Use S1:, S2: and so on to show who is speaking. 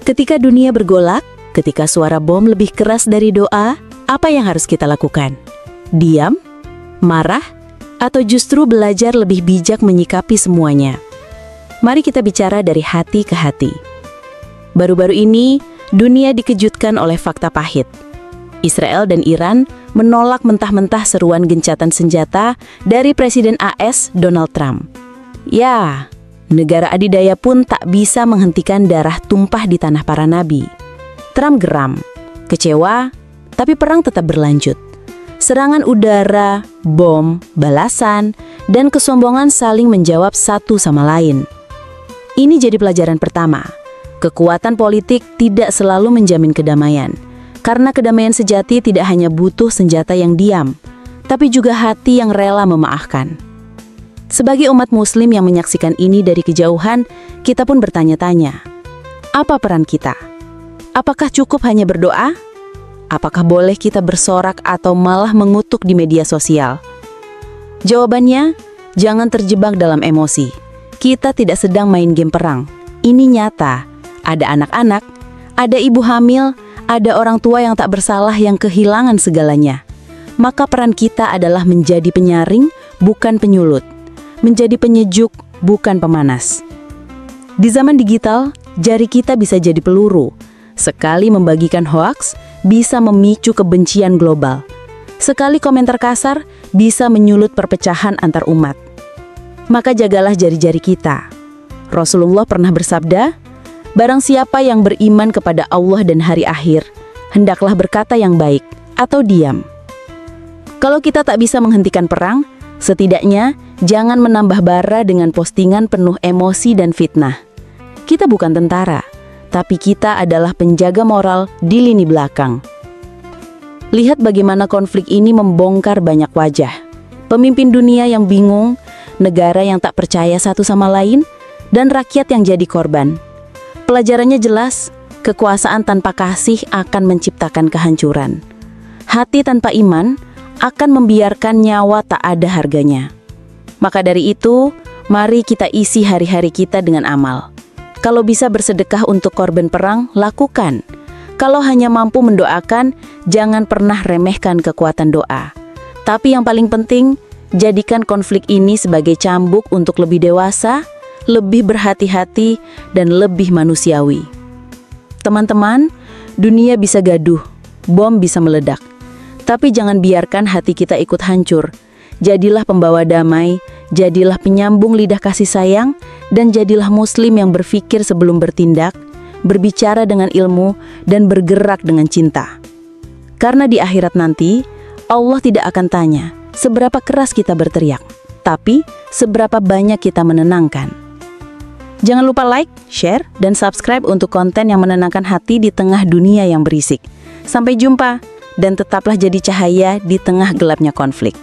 S1: Ketika dunia bergolak, ketika suara bom lebih keras dari doa, apa yang harus kita lakukan? Diam? Marah? Atau justru belajar lebih bijak menyikapi semuanya? Mari kita bicara dari hati ke hati. Baru-baru ini, dunia dikejutkan oleh fakta pahit. Israel dan Iran menolak mentah-mentah seruan gencatan senjata dari Presiden AS Donald Trump. Ya, negara adidaya pun tak bisa menghentikan darah tumpah di tanah para nabi. Trump geram, kecewa, tapi perang tetap berlanjut. Serangan udara, bom, balasan, dan kesombongan saling menjawab satu sama lain. Ini jadi pelajaran pertama. Kekuatan politik tidak selalu menjamin kedamaian. Karena kedamaian sejati tidak hanya butuh senjata yang diam, tapi juga hati yang rela memaafkan. Sebagai umat muslim yang menyaksikan ini dari kejauhan, kita pun bertanya-tanya, apa peran kita? Apakah cukup hanya berdoa? Apakah boleh kita bersorak atau malah mengutuk di media sosial? Jawabannya, jangan terjebak dalam emosi. Kita tidak sedang main game perang. Ini nyata. Ada anak-anak, ada ibu hamil, ada orang tua yang tak bersalah yang kehilangan segalanya. Maka peran kita adalah menjadi penyaring, bukan penyulut. Menjadi penyejuk, bukan pemanas. Di zaman digital, jari kita bisa jadi peluru. Sekali membagikan hoaks, bisa memicu kebencian global. Sekali komentar kasar, bisa menyulut perpecahan antar umat. Maka jagalah jari-jari kita. Rasulullah pernah bersabda, barang siapa yang beriman kepada Allah dan hari akhir, hendaklah berkata yang baik atau diam. Kalau kita tak bisa menghentikan perang, setidaknya jangan menambah bara dengan postingan penuh emosi dan fitnah. Kita bukan tentara, tapi kita adalah penjaga moral di lini belakang. Lihat bagaimana konflik ini membongkar banyak wajah. Pemimpin dunia yang bingung, negara yang tak percaya satu sama lain, dan rakyat yang jadi korban. Pelajarannya jelas, kekuasaan tanpa kasih akan menciptakan kehancuran. Hati tanpa iman akan membiarkan nyawa tak ada harganya. Maka dari itu, mari kita isi hari-hari kita dengan amal. Kalau bisa bersedekah untuk korban perang, lakukan. Kalau hanya mampu mendoakan, jangan pernah remehkan kekuatan doa. Tapi yang paling penting, jadikan konflik ini sebagai cambuk untuk lebih dewasa, lebih berhati-hati, dan lebih manusiawi. Teman-teman, dunia bisa gaduh, bom bisa meledak. Tapi jangan biarkan hati kita ikut hancur. Jadilah pembawa damai, jadilah penyambung lidah kasih sayang, dan jadilah muslim yang berpikir sebelum bertindak, berbicara dengan ilmu, dan bergerak dengan cinta. Karena di akhirat nanti, Allah tidak akan tanya seberapa keras kita berteriak, tapi seberapa banyak kita menenangkan. Jangan lupa like, share, dan subscribe untuk konten yang menenangkan hati di tengah dunia yang berisik. Sampai jumpa, dan tetaplah jadi cahaya di tengah gelapnya konflik.